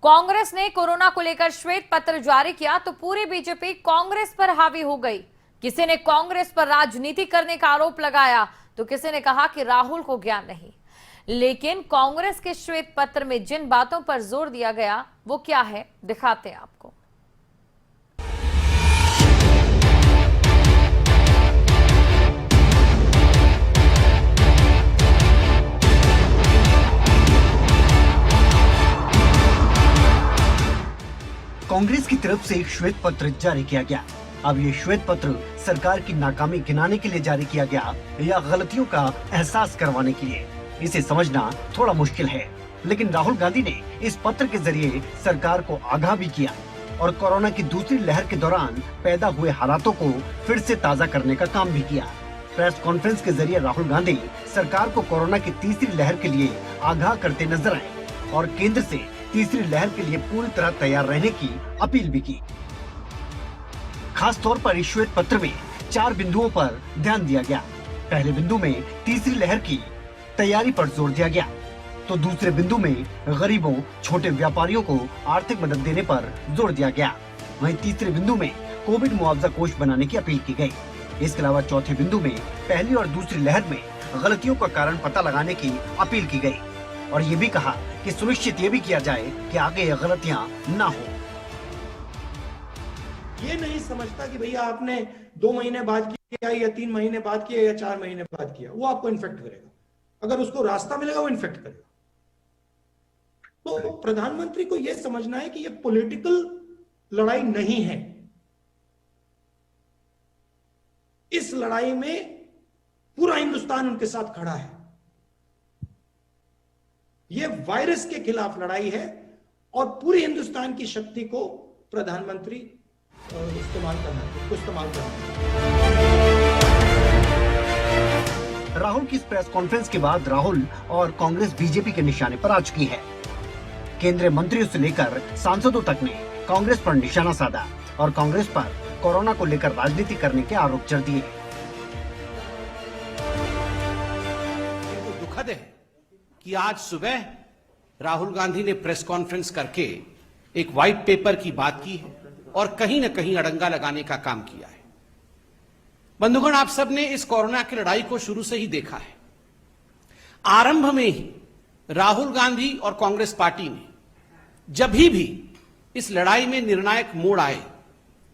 कांग्रेस ने कोरोना को लेकर श्वेत पत्र जारी किया तो पूरी बीजेपी कांग्रेस पर हावी हो गई। किसी ने कांग्रेस पर राजनीति करने का आरोप लगाया तो किसी ने कहा कि राहुल को ज्ञान नहीं। लेकिन कांग्रेस के श्वेत पत्र में जिन बातों पर जोर दिया गया वो क्या है, दिखाते हैं आपको। कांग्रेस की तरफ से एक श्वेत पत्र जारी किया गया। अब ये श्वेत पत्र सरकार की नाकामी गिनाने के लिए जारी किया गया या गलतियों का एहसास करवाने के लिए, इसे समझना थोड़ा मुश्किल है। लेकिन राहुल गांधी ने इस पत्र के जरिए सरकार को आगाह भी किया और कोरोना की दूसरी लहर के दौरान पैदा हुए हालातों को फिर से ताज़ा करने का काम भी किया। प्रेस कॉन्फ्रेंस के जरिए राहुल गांधी सरकार को कोरोना की तीसरी लहर के लिए आगाह करते नजर आए और केंद्र से तीसरी लहर के लिए पूरी तरह तैयार रहने की अपील भी की। खास तौर पर इस श्वेत पत्र में 4 बिंदुओं पर ध्यान दिया गया। पहले बिंदु में तीसरी लहर की तैयारी पर जोर दिया गया, तो दूसरे बिंदु में गरीबों, छोटे व्यापारियों को आर्थिक मदद देने पर जोर दिया गया। वहीं तीसरे बिंदु में कोविड मुआवजा कोष बनाने की अपील की गई। इसके अलावा चौथे बिंदु में पहली और दूसरी लहर में गलतियों का कारण पता लगाने की अपील की गई और ये भी कहा कि सुनिश्चित ये भी किया जाए कि आगे ये गलतियां ना हो। ये नहीं समझता कि भैया आपने 2 महीने बाद किया या 3 महीने बाद किया या 4 महीने बाद किया, वो आपको इन्फेक्ट करेगा। अगर उसको रास्ता मिलेगा वो इन्फेक्ट करेगा। तो प्रधानमंत्री को यह समझना है कि ये पॉलिटिकल लड़ाई नहीं है। इस लड़ाई में पूरा हिंदुस्तान उनके साथ खड़ा है। यह वायरस के खिलाफ लड़ाई है और पूरी हिंदुस्तान की शक्ति को प्रधानमंत्री इस्तेमाल करना है। राहुल की इस प्रेस कॉन्फ्रेंस के बाद राहुल और कांग्रेस बीजेपी के निशाने पर आ चुकी है। केंद्रीय मंत्रियों से लेकर सांसदों तक ने कांग्रेस पर निशाना साधा और कांग्रेस पर कोरोना को लेकर राजनीति करने के आरोप जड़ दिए। दुखद है कि आज सुबह राहुल गांधी ने प्रेस कॉन्फ्रेंस करके एक व्हाइट पेपर की बात की है और कहीं न कहीं अड़ंगा लगाने का काम किया है। बंधुगण, आप सब ने इस कोरोना की लड़ाई को शुरू से ही देखा है। आरंभ में ही राहुल गांधी और कांग्रेस पार्टी ने जब भी इस लड़ाई में निर्णायक मोड़ आए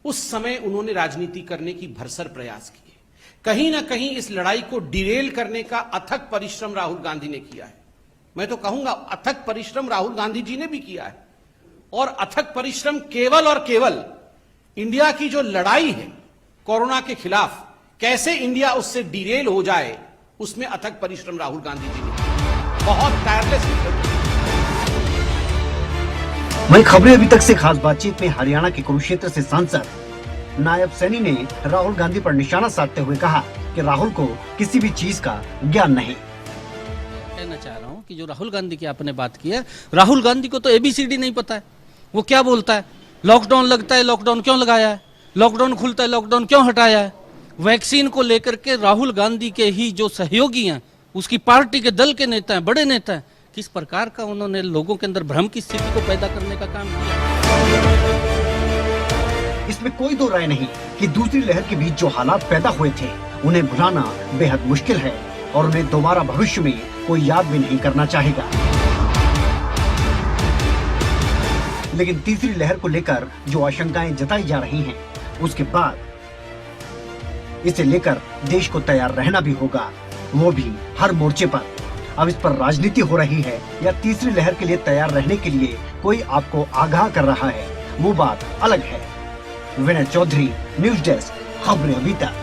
उस समय उन्होंने राजनीति करने की भरसर प्रयास किए। कहीं ना कहीं इस लड़ाई को डिरेल करने का अथक परिश्रम राहुल गांधी ने किया है। मैं तो कहूंगा अथक परिश्रम राहुल गांधी जी ने भी किया है और अथक परिश्रम केवल और केवल इंडिया की जो लड़ाई है कोरोना के खिलाफ, कैसे इंडिया उससे डिरेल हो जाए, उसमें अथक परिश्रम राहुल गांधी जी ने बहुत टायरलेस। वहीं खबरें अभी तक से खास बातचीत में हरियाणा के कुरुक्षेत्र से सांसद नायब सैनी ने राहुल गांधी पर निशाना साधते हुए कहा कि राहुल को किसी भी चीज का ज्ञान नहीं। कहना चाह रहा हूं कि जो राहुल गांधी की आपने बात की है, राहुल गांधी को तो ABCD नहीं पता है। वो क्या बोलता है, लॉकडाउन लगता है, लॉकडाउन क्यों लगाया है, लॉकडाउन खुलता है, लॉकडाउन क्यों हटाया है। वैक्सीन को लेकर के राहुल गांधी के ही जो सहयोगी हैं, उसकी पार्टी के दल के नेता हैं, बड़े नेता हैं, किस प्रकार का उन्होंने लोगों के अंदर भ्रम की स्थिति को पैदा करने का काम किया। इसमें कोई दो राय नहीं कि दूसरी लहर के बीच जो हालात पैदा हुए थे उन्हें भुलाना बेहद मुश्किल है और उन्हें दोबारा भविष्य में कोई याद भी नहीं करना चाहेगा। लेकिन तीसरी लहर को लेकर जो आशंकाएं जताई जा रही हैं, उसके बाद इसे लेकर देश को तैयार रहना भी होगा, वो भी हर मोर्चे पर। अब इस पर राजनीति हो रही है या तीसरी लहर के लिए तैयार रहने के लिए कोई आपको आगाह कर रहा है, वो बात अलग है। विनय चौधरी, न्यूज़ डेस्क, खबरें अभी तक।